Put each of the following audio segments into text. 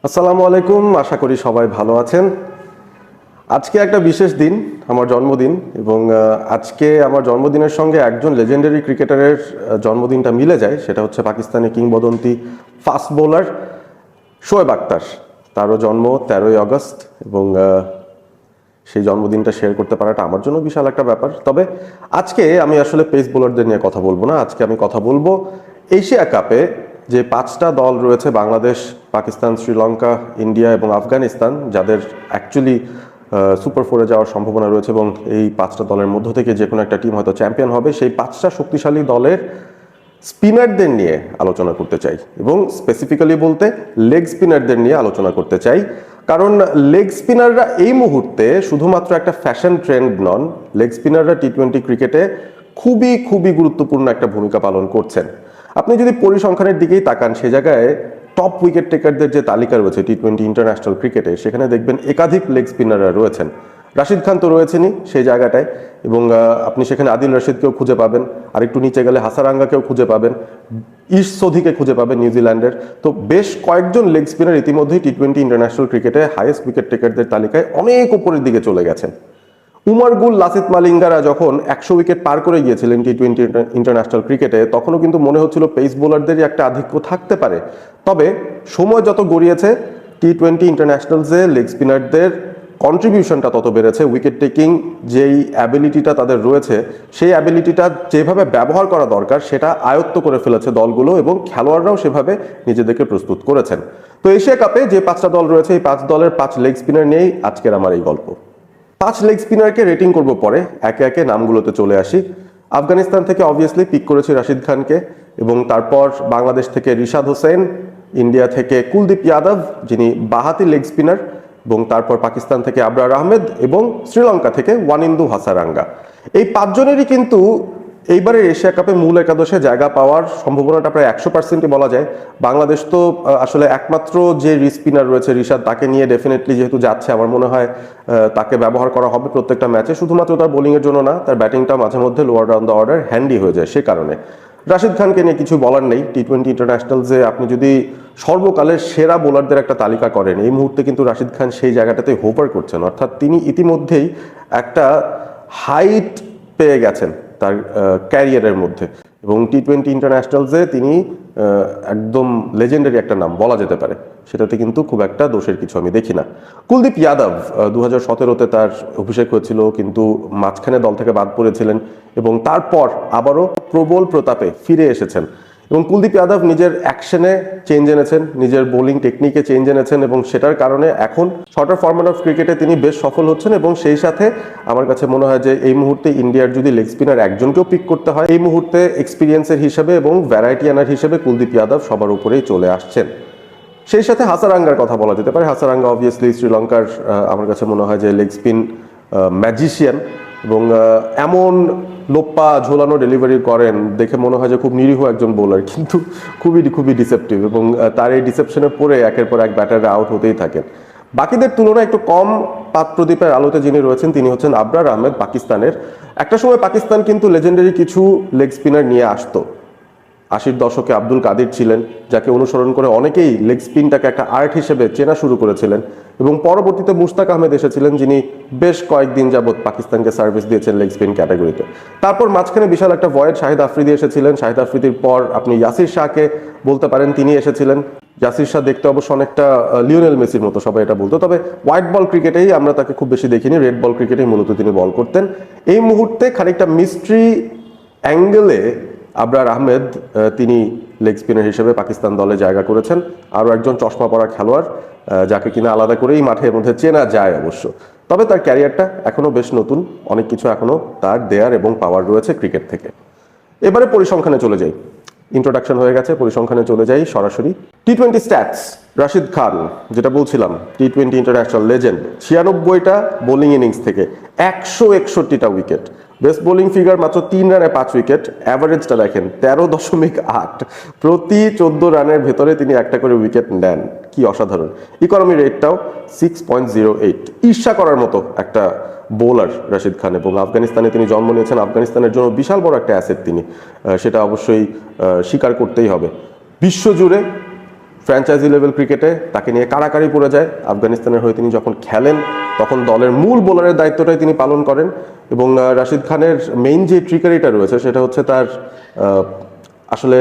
আসসালামু আলাইকুম, আশা করি সবাই ভালো আছেন। আজকে একটা বিশেষ দিন, আমার জন্মদিন। এবং আজকে আমার জন্মদিনের সঙ্গে একজন লেজেন্ডারি ক্রিকেটারের জন্মদিনটা মিলে যায়। সেটা হচ্ছে পাকিস্তানি কিংবদন্তি ফাস্ট বোলার শোয়েব আখতার। তারও জন্ম 13ই আগস্ট এবং সেই জন্মদিনটা শেয়ার করতে পারাটা আমার জন্য বিশাল একটা ব্যাপার। তবে আজকে আমি আসলে পেস বোলারদের নিয়ে কথা বলবো না। আজকে আমি কথা বলবো এশিয়া কাপে যে 5টা দল রয়েছে, বাংলাদেশ, পাকিস্তান, শ্রীলঙ্কা, ইন্ডিয়া এবং আফগানিস্তান, যাদের অ্যাকচুয়ালি সুপার ফোরে যাওয়ার সম্ভাবনা রয়েছে এবং এই 5টা দলের মধ্য থেকে যে কোনো একটা টিম হয়তো চ্যাম্পিয়ন হবে। সেই 5টা শক্তিশালী দলের স্পিনারদের নিয়ে আলোচনা করতে চাই এবং স্পেসিফিক্যালি বলতে লেগ স্পিনারদের নিয়ে আলোচনা করতে চাই। কারণ লেগ স্পিনাররা এই মুহূর্তে শুধুমাত্র একটা ফ্যাশন ট্রেন্ড নন, লেগ স্পিনাররা টি-20 ক্রিকেটে খুবই খুবই গুরুত্বপূর্ণ একটা ভূমিকা পালন করছেন। আপনি যদি পরিসংখ্যানের দিকেই তাকান, সে জায়গায় টপ উইকেট টেকারদের যে তালিকা রয়েছে টি-20 ইন্টারন্যাশনাল ক্রিকেটে, সেখানে দেখবেন একাধিক লেগ স্পিনাররা রয়েছেন। রাশিদ খান তো রয়েছেনই সেই জায়গাটায়, এবং আপনি সেখানে আদিল রশিদকেও খুঁজে পাবেন, আরেকটু নিচে গেলে হাসারাঙ্গাকেও খুঁজে পাবেন, ইশ সোধিকে খুঁজে পাবেন নিউজিল্যান্ডের। তো বেশ কয়েকজন লেগ স্পিনার ইতিমধ্যেই টি-20 ইন্টারন্যাশনাল ক্রিকেটে হাইয়েস্ট উইকেট টেকারদের তালিকায় অনেক উপরের দিকে চলে গেছেন। উমর গুল, লাসিথ মালিঙ্গারা যখন 100 উইকেট পার করে গিয়েছিলেন টি-20 ইন্টারন্যাশনাল ক্রিকেটে, তখনও কিন্তু মনে হচ্ছিল পেস বোলারদেরই একটা আধিক্য থাকতে পারে। তবে সময় যত গড়িয়েছে, টি-20 ইন্টারন্যাশনালসে লেগ স্পিনারদের কন্ট্রিবিউশনটা তত বেড়েছে। উইকেট টেকিং যেই অ্যাবিলিটিটা তাদের রয়েছে, সেই অ্যাবিলিটিটা যেভাবে ব্যবহার করা দরকার সেটা আয়ত্ত করে ফেলেছে দলগুলো, এবং খেলোয়াড়রাও সেভাবে নিজেদেরকে প্রস্তুত করেছেন। তো এশিয়া কাপে যে 5টা দল রয়েছে, এই 5 দলের 5 লেগ স্পিনার নিয়েই আজকের আমার এই গল্প। 5 লেগ স্পিনারকে রেটিং করব পরে, একে একে নামগুলোতে চলে আসি। আফগানিস্তান থেকে অবভিয়াসলি পিক করেছি রাশিদ খানকে, এবং তারপর বাংলাদেশ থেকে রিশাদ হোসেন, ইন্ডিয়া থেকে কুলদীপ যাদব যিনি বাঁহাতি লেগ স্পিনার, এবং তারপর পাকিস্তান থেকে আবরার আহমেদ, এবং শ্রীলঙ্কা থেকে ওয়ানিন্দু হাসারাঙ্গা। এই 5 জনেরই কিন্তু এইবারের এশিয়া কাপে মূল একাদশে জায়গা পাওয়ার সম্ভাবনাটা প্রায় 100%ই বলা যায়। বাংলাদেশ তো আসলে একমাত্র যে স্পিনার রয়েছে রিশাদ, তাকে নিয়ে ডেফিনেটলি যেহেতু যাচ্ছে, আমার মনে হয় তাকে ব্যবহার করা হবে প্রত্যেকটা ম্যাচে। শুধুমাত্র তার বোলিংয়ের জন্য না, তার ব্যাটিংটা মাঝে মধ্যে lower down the order handy হয়ে যায়। সে কারণে রাশিদ খানকে নিয়ে কিছু বলার নেই। টি-20 ইন্টারন্যাশনালসে আপনি যদি সর্বকালের সেরা বোলারদের একটা তালিকা করেন, এই মুহূর্তে কিন্তু রাশিদ খান সেই জায়গাটাতে হোপার করছেন। অর্থাৎ তিনি ইতিমধ্যেই একটা হাইট পেয়ে গেছেন তার ক্যারিয়ারের মধ্যে, এবং টি-20 ইন্টারন্যাশনালসে তিনি একদম লেজেন্ডারি একটা নাম বলা যেতে পারে। সেটাতে কিন্তু খুব একটা দোষের কিছু আমি দেখি না। কুলদীপ যাদব 2017-তে তার অভিষেক হয়েছিল, কিন্তু মাঝখানে দল থেকে বাদ পড়েছিলেন এবং তারপর আবারও প্রবল প্রতাপে ফিরে এসেছেন। এবং কুলদীপ যাদব নিজের অ্যাকশনে চেঞ্জ এনেছেন, নিজের বোলিং টেকনিকে চেঞ্জ এনেছেন, এবং সেটার কারণে এখন শর্টার ফরম্যাট অফ ক্রিকেটে তিনি বেশ সফল হচ্ছেন। এবং সেই সাথে আমার কাছে মনে হয় যে এই মুহূর্তে ইন্ডিয়ার যদি লেগ স্পিনার একজনকেও পিক করতে হয়, এই মুহূর্তে এক্সপিরিয়েন্সের হিসেবে এবং ভ্যারাইটি আনার হিসেবে কুলদীপ যাদব সবার উপরেই চলে আসছেন। সেই সাথে হাসারাঙ্গার কথা বলা যেতে পারে। হাসারাঙ্গা অবভিয়াসলি শ্রীলঙ্কার আমার কাছে মনে হয় যে লেগ স্পিন ম্যাজিশিয়ান, এবং এমন লোপ্পা ঝোলানো ডেলিভারি করেন, দেখে মনে হয় যে খুব নিরীহ একজন বোলার, কিন্তু খুবই খুবই ডিসেপটিভ, এবং তার এই ডিসেপশনে পড়ে একের পর এক ব্যাটাররা আউট হতেই থাকেন। বাকিদের তুলনায় একটু কম পাত প্রদীপের আলোতে যিনি রয়েছেন, তিনি হচ্ছেন আবরার আহমেদ, পাকিস্তানের। একটা সময় পাকিস্তান কিন্তু লেজেন্ডারি কিছু লেগ স্পিনার নিয়ে আসতো। 80-র দশকে আব্দুল কাদির ছিলেন, যাকে অনুসরণ করে অনেকেই লেগ স্পিনটাকে একটা আর্ট হিসেবে চেনা শুরু করেছিলেন, এবং পরবর্তীতে মুশতাক আহমেদ এসেছিলেন, যিনি বেশ কয়েকদিন যাবৎ পাকিস্তানকে সার্ভিস দিয়েছেন লেগ স্পিন ক্যাটাগরিতে। তারপর মাঝখানে বিশাল একটা ভয়েড শাহিদ আফ্রিদি এসেছিলেন। শাহিদ আফ্রিদির পর আপনি ইয়াসির শাহকে বলতে পারেন, তিনি এসেছিলেন। ইয়াসির শাহ দেখতে অবশ্য অনেকটা লিওনেল মেসির মতো, সবাই এটা বলতো। তবে হোয়াইট বল ক্রিকেটেই আমরা তাকে খুব বেশি দেখিনি, রেড বল ক্রিকেটেই মূলত তিনি বল করতেন। এই মুহূর্তে খানিকটা মিস্ট্রি অ্যাঙ্গেলে আবরার আহমেদ তিনি লেগ স্পিনার হিসেবে পাকিস্তান দলে জায়গা করেছেন। আরও একজন চশমা পরা খেলোয়াড়, যাকে কিনা আলাদা করেই মাঠের মধ্যে চেনা যায় অবশ্য। তবে তার ক্যারিয়ারটা এখনও বেশ নতুন, অনেক কিছু এখনও তার দেয়ার এবং পাওয়ার রয়েছে ক্রিকেট থেকে। এবারে পরিসংখ্যানে চলে যাই। ইন্ট্রোডাকশন হয়ে গেছে, পরিসংখ্যানে চলে যাই সরাসরি। টি-20 স্ট্যাটস, রাশিদ খান যেটা বলছিলাম, টি-20 ইন্টারন্যাশনাল লেজেন্ড, 96টা বোলিং ইনিংস থেকে 161টা উইকেট। বেস্ট বোলিং ফিগার মাত্র 3 রানে 5 উইকেট। অ্যাভারেজটা দেখেন 13.8, প্রতি 14 রানের ভেতরে তিনি একটা করে উইকেট নেন, কি অসাধারণ। ইকোনমি রেটটাও 6.08। ঈর্ষা করার মতো একটা বোলার রাশিদ খান, এবং আফগানিস্তানে তিনি জন্ম নিয়েছেন। আফগানিস্তানের জন্য বিশাল বড় একটা অ্যাসেট তিনি, সেটা অবশ্যই স্বীকার করতেই হবে। বিশ্বজুড়ে ফ্র্যাঞ্চাইজি লেভেল ক্রিকেটে তাকে নিয়ে কাড়াকাড়ি পড়ে যায়। আফগানিস্তানের হয়ে তিনি যখন খেলেন তখন দলের মূল বোলারের দায়িত্বটাই তিনি পালন করেন এবং রাশিদ খানের মেইন যে ট্রিকারিটা রয়েছে সেটা হচ্ছে তার আসলে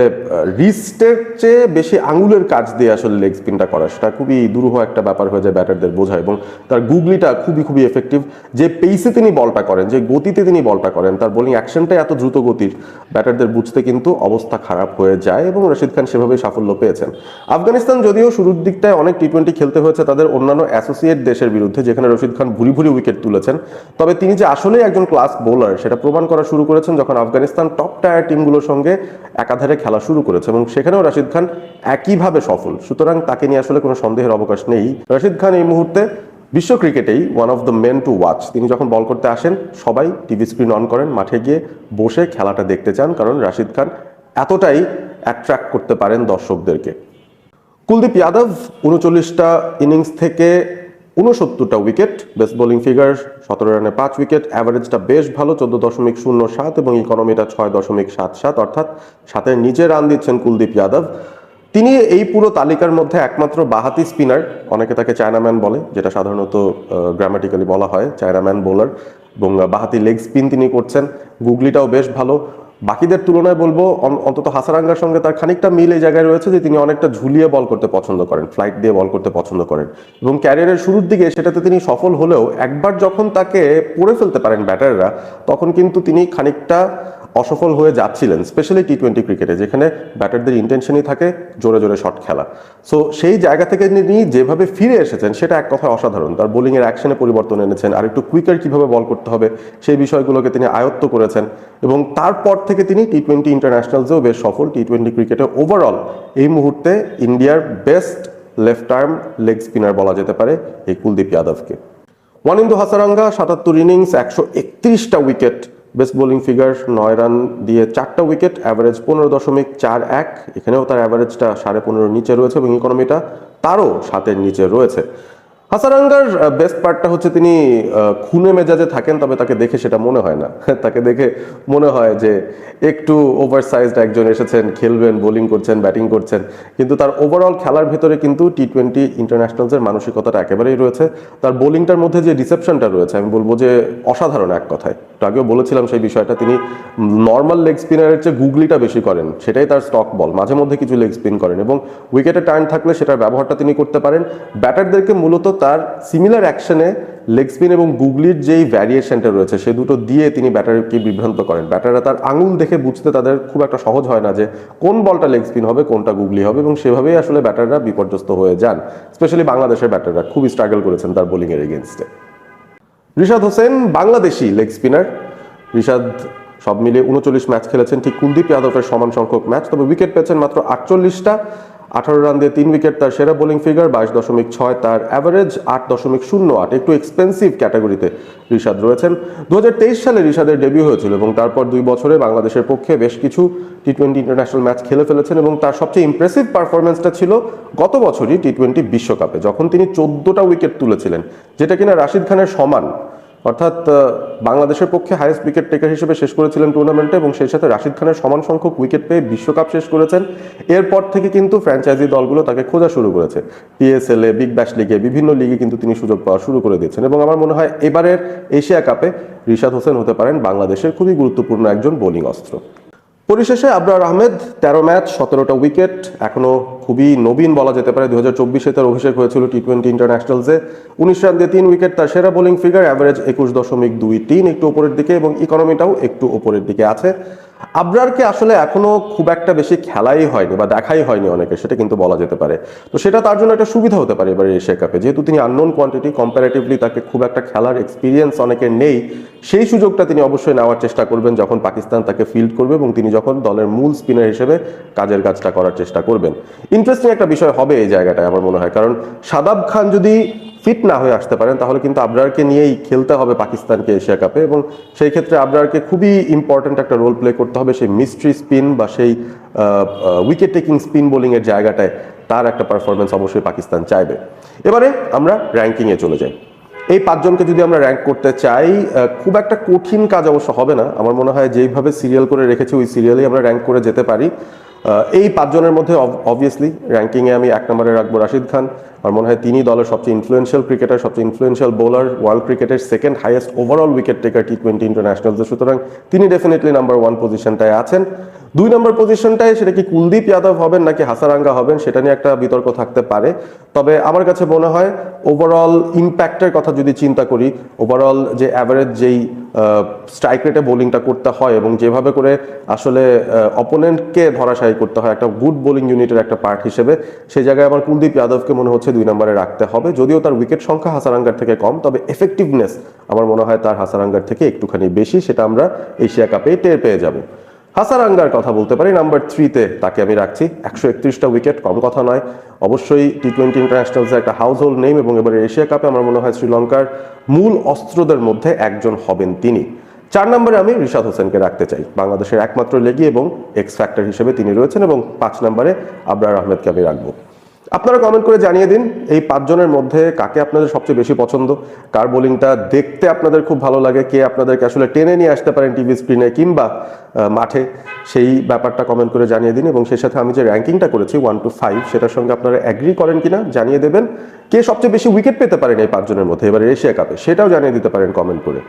রিস্টের চেয়ে বেশি আঙুলের কাজ দিয়ে আসলে লেগ স্পিনটা করা, সেটা খুবই দুরূহ একটা ব্যাপার হয়ে যায় ব্যাটারদের বোঝা। এবং তার গুগলিটা খুবই খুবই এফেক্টিভ। যে পেসে তিনি বলটা করেন, যে গতিতে তিনি বলটা করেন, তার বোলিং অ্যাকশনটাই এত দ্রুত গতির, ব্যাটারদের বুঝতে কিন্তু অবস্থা খারাপ হয়ে যায় এবং রশিদ খান সেভাবেই সাফল্য পেয়েছেন। আফগানিস্তান যদিও শুরুর দিকটায় অনেক টি-20 খেলতে হয়েছে তাদের অন্যান্য অ্যাসোসিয়েট দেশের বিরুদ্ধে, যেখানে রশিদ খান ভুরি ভুরি উইকেট তুলেছেন, তবে তিনি যে আসলেই একজন ক্লাস বোলার সেটা প্রমাণ করা শুরু করেছেন যখন আফগানিস্তান টপ টায়ার টিমগুলোর সঙ্গে একাধারে খেলা শুরু করেছে এবং সেখানেও রশিদ খান একইভাবে সফল। সুতরাং তাকে নিয়ে আসলে কোনো সন্দেহের অবকাশ নেই। রশিদ খান এই মুহূর্তে বিশ্ব ক্রিকেটেই one of the men to watch. তিনি যখন বল করতে আসেন সবাই টিভি স্ক্রিন অন করেন, মাঠে গিয়ে বসে খেলাটা দেখতে চান, কারণ রশিদ খান এতটাই অ্যাট্রাক্ট করতে পারেন দর্শকদেরকে। কুলদীপ যাদব 39টা ইনিংস থেকে 69টা উইকেট, বেস্ট বোলিং ফিগার 17 রানে 5 উইকেট, অ্যাভারেজটা বেশ ভালো 14.07 এবং ইকোনমিটা 6.77, অর্থাৎ 7-এর নিচে রান দিচ্ছেন কুলদীপ যাদব। তিনি এই পুরো তালিকার মধ্যে একমাত্র বাহাতি স্পিনার, অনেকে তাকে চায়নাম্যান বলে, যেটা সাধারণত গ্রামাটিক্যালি বলা হয় চায়নাম্যান বোলার, এবং বাহাতি লেগ স্পিন তিনি করছেন। গুগলিটাও বেশ ভালো। বাকিদের তুলনায় বলবো অন্তত হাসারাঙ্গার সঙ্গে তার খানিকটা মিল এই জায়গায় রয়েছে যে তিনি অনেকটা ঝুলিয়ে বল করতে পছন্দ করেন, ফ্লাইট দিয়ে বল করতে পছন্দ করেন এবং ক্যারিয়ারের শুরুর দিকে সেটাতে তিনি সফল হলেও একবার যখন তাকে পড়ে ফেলতে পারেন ব্যাটাররা, তখন কিন্তু তিনি খানিকটা অসফল হয়ে যাচ্ছিলেন, স্পেশালি টি-20 ক্রিকেটে, যেখানে ব্যাটারদের ইন্টেনশনই থাকে জোরে জোরে শট খেলা। সো সেই জায়গা থেকে তিনি যেভাবে ফিরে এসেছেন সেটা এক কথায় অসাধারণ। তার বোলিংয়ের অ্যাকশনে পরিবর্তন এনেছেন, আর একটু কুইকার কিভাবে বল করতে হবে সেই বিষয়গুলোকে তিনি আয়ত্ত করেছেন এবং তারপর থেকে তিনি টি-20 ইন্টারন্যাশনালসেও বেশ সফল। টি-20 ক্রিকেটে ওভারঅল এই মুহূর্তে ইন্ডিয়ার best left arm leg spinner বলা যেতে পারে এই কুলদীপ যাদবকে। ওয়ানিন্দু হাসারাঙ্গা 77 ইনিংস, 131টা wicket, best bowling figure 9 run দিয়ে 4টা উইকেট, অ্যাভারেজ 15.41, এখানেও তার অ্যাভারেজটা 15.5 নিচে রয়েছে এবং ইকোনমিটা তারও 7-এর নিচে রয়েছে। হাসারাঙ্গার বেস্ট পার্টটা হচ্ছে তিনি খুনে মেজাজে থাকেন, তবে তাকে দেখে সেটা মনে হয় না। তাকে দেখে মনে হয় যে একটু ওভারসাইজড একজন এসেছেন, খেলবেন, বোলিং করছেন, ব্যাটিং করছেন, কিন্তু তার ওভারঅল খেলার ভেতরে কিন্তু টি-20 ইন্টারন্যাশনালসের মানসিকতাটা একেবারেই রয়েছে। তার বোলিংটার মধ্যে যে রিসেপশনটা রয়েছে আমি বলবো যে অসাধারণ এক কথায়। একটু আগেও বলেছিলাম সেই বিষয়টা, তিনি নর্মাল লেগ স্পিনারের চেয়ে গুগলিটা বেশি করেন, সেটাই তার স্টক বল। মাঝে মধ্যে কিছু লেগ স্পিন করেন এবং উইকেটে টার্ন থাকলে সেটার ব্যবহারটা তিনি করতে পারেন। ব্যাটারদেরকে মূলত তার সিমিলার অ্যাকশনে লেগ স্পিন এবং গুগলির যেই ভ্যারিয়েশনটা রয়েছে সে দুটো দিয়ে তিনি ব্যাটারকে বিভ্রান্ত করেন। ব্যাটাররা তার আঙুল দেখে বুঝতে তাদের খুব একটা সহজ হয় না যে কোন বলটা লেগ স্পিন হবে, কোনটা গুগলি হবে, এবং সেভাবেই আসলে ব্যাটাররা বিপর্যস্ত হয়ে যান। স্পেশালি বাংলাদেশের ব্যাটাররা খুবই স্ট্রাগল করেছেন তার বোলিংয়ের এগেনস্টে। Rishad Hossain Bangladeshi leg spinner. রিশাদ সব মিলিয়ে 39 ম্যাচ খেলেছেন, ঠিক কুলদীপ যাদবের সমান সংখ্যক ম্যাচ, তবে উইকেট পেয়েছেন মাত্র 48টা। 18 রান দিয়ে 3 উইকেট তার সেরা বোলিং ফিগার, 22.6 তার অ্যাভারেজ, 8.08, একটু এক্সপেন্সিভ ক্যাটাগরিতে রিশাদ রয়েছেন। 2023 সালে রিশাদের ডেবিউ হয়েছিল এবং তারপর 2 বছরে বাংলাদেশের পক্ষে বেশ কিছু টি-20 ইন্টারন্যাশনাল ম্যাচ খেলে ফেলেছেন এবং তার সবচেয়ে ইমপ্রেসিভ পারফরমেন্সটা ছিল গত বছরই টি-20 বিশ্বকাপে, যখন তিনি 14টা উইকেট তুলেছিলেন, যেটা কিনা রাশিদ খানের সমান, অর্থাৎ বাংলাদেশের পক্ষে হাইয়েস্ট উইকেট টেকার হিসেবে শেষ করেছিলেন টুর্নামেন্টে এবং সেই সাথে রাশিদ খানের সমান সংখ্যক উইকেট পেয়ে বিশ্বকাপ শেষ করেছেন। এরপর থেকে কিন্তু ফ্র্যাঞ্চাইজি দলগুলো তাকে খোঁজা শুরু করেছে, পিএসএল এ, বিগ ব্যাশ লিগে, বিভিন্ন লিগে কিন্তু তিনি সুযোগ পাওয়া শুরু করে দিয়েছেন এবং আমার মনে হয় এবারের এশিয়া কাপে রিশাদ হোসেন হতে পারেন বাংলাদেশের খুবই গুরুত্বপূর্ণ একজন বোলিং অস্ত্র। পরিশেষে আবরার আহমেদ 13 ম্যাচ 17টা উইকেট, এখনো খুবই নবীন বলা যেতে পারে। 2024-এ তার অভিষেক হয়েছিল টি-20 ইন্টারন্যাশনালসে। 19 রান দিয়ে 3 উইকেট তার সেরা বোলিং ফিগার, অ্যাভারেজ 21.23, একটু ওপরের দিকে এবং ইকোনমিটাও একটু ওপরের দিকে আছে। আবরারকে আসলে এখনো খুব একটা বেশি খেলাই হয়নি বা দেখাই হয়নি অনেকে, সেটা কিন্তু বলা যেতে পারে। তো সেটা তার জন্য একটা সুবিধা হতে পারে এবারে এশিয়া কাপে, যেহেতু তিনি আননোন কোয়ান্টিটি, কম্পারেটিভলি তাকে খুব একটা খেলার এক্সপিরিয়েন্স অনেকের নেই। সেই সুযোগটা তিনি অবশ্যই নেওয়ার চেষ্টা করবেন যখন পাকিস্তান তাকে ফিল্ড করবে এবং তিনি যখন দলের মূল স্পিনার হিসেবে কাজের কাজটা করার চেষ্টা করবেন। ইন্টারেস্টিং একটা বিষয় হবে এই জায়গাটায় আমার মনে হয়, কারণ শাদাব খান যদি ফিট না হয়ে আসতে পারেন তাহলে কিন্তু আবরারকে নিয়েই খেলতে হবে পাকিস্তানকে এশিয়া কাপে এবং সেই ক্ষেত্রে আবরারকে খুবই ইম্পর্ট্যান্ট একটা রোল প্লে করতে হবে সেই মিস্ট্রি স্পিন বা সেই উইকেট টেকিং স্পিন বোলিংয়ের জায়গাটায় তার একটা পারফরমেন্স অবশ্যই পাকিস্তান চাইবে। এবারে আমরা র্যাঙ্কিংয়ে চলে যাই। এই 5 জনকে যদি আমরা র্যাঙ্ক করতে চাই, খুব একটা কঠিন কাজ অবশ্য হবে না। আমার মনে হয় যেইভাবে সিরিয়াল করে রেখেছি ওই সিরিয়ালেই আমরা র্যাঙ্ক করে যেতে পারি। এই পাঁচজনের মধ্যে অবভিয়াসলি র্যাঙ্কিংয়ে আমি 1 নম্বরে রাখবো রাশিদ খান। আমার মনে হয় তিনি দলের সবচেয়ে ইনফ্লুয়েন্সিয়াল ক্রিকেটার, সবচেয়ে ইনফ্লুয়েন্সিয়াল বোলার, ওয়ার্ল্ড ক্রিকেটের second highest overall wicket taker টি-20 ইন্টারন্যাশনালসে, সুতরাং তিনি ডেফিনেটলি নাম্বার 1 পজিশনটায় আছেন। 2 নম্বর পজিশনটায় সেটা কি কুলদীপ যাদব হবেন নাকি হাসারাঙ্গা হবেন সেটা নিয়ে একটা বিতর্ক থাকতে পারে, তবে আমার কাছে মনে হয় ওভারঅল ইম্প্যাক্টের কথা যদি চিন্তা করি, ওভারঅল যে অ্যাভারেজ যেই স্ট্রাইক রেটে বোলিংটা করতে হয় এবং যেভাবে করে আসলে অপোনেন্টকে ধরাশায়ী করতে হয় একটা গুড বোলিং ইউনিটের একটা পার্ট হিসেবে, সেই জায়গায় আমার কুলদীপ যাদবকে মনে হচ্ছে 2 নম্বরে রাখতে হবে। যদিও তার উইকেট সংখ্যা হাসারাঙ্গার থেকে কম, তবে এফেক্টিভনেস আমার মনে হয় তার হাসারাঙ্গার থেকে একটুখানি বেশি, সেটা আমরা এশিয়া কাপে টের পেয়ে যাব। হাসারাঙ্গার কথা বলতে পারি নাম্বার 3-তে তাকে আমি রাখছি। 131টা উইকেট কম কথা নয়, অবশ্যই টি-20 ইন্টারন্যাশনালসের একটা হাউস হোল্ড নেম এবং এবারে এশিয়া কাপে আমার মনে হয় শ্রীলঙ্কার মূল অস্ত্রদের মধ্যে একজন হবেন তিনি। 4 নম্বরে আমি রিশাদ হোসেনকে রাখতে চাই, বাংলাদেশের একমাত্র লেগি এবং এক্স ফ্যাক্টর হিসেবে তিনি রয়েছেন, এবং 5 নম্বরে আবরার আহমেদকে আমি রাখবো। আপনারা কমেন্ট করে জানিয়ে দিন এই 5 জনের মধ্যে কাকে আপনাদের সবচেয়ে বেশি পছন্দ, কার বোলিংটা দেখতে আপনাদের খুব ভালো লাগে, কে আপনাদেরকে আসলে টেনে নিয়ে আসতে পারেন টিভি স্ক্রিনে কিংবা মাঠে, সেই ব্যাপারটা কমেন্ট করে জানিয়ে দিন। এবং সেই সাথে আমি যে র্যাঙ্কিংটা করেছি 1 to 5 সেটার সঙ্গে আপনারা অ্যাগ্রি করেন কিনা জানিয়ে দেবেন। কে সবচেয়ে বেশি উইকেট পেতে পারেন এই 5 জনের মধ্যে এবারে এশিয়া কাপে সেটাও জানিয়ে দিতে পারেন কমেন্ট করে।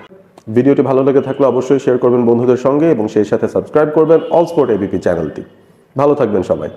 ভিডিওটি ভালো লেগে থাকলে অবশ্যই শেয়ার করবেন বন্ধুদের সঙ্গে এবং সেই সাথে সাবস্ক্রাইব করবেন অল স্পোর্ট এবিপি চ্যানেলটি। ভালো থাকবেন সবাই।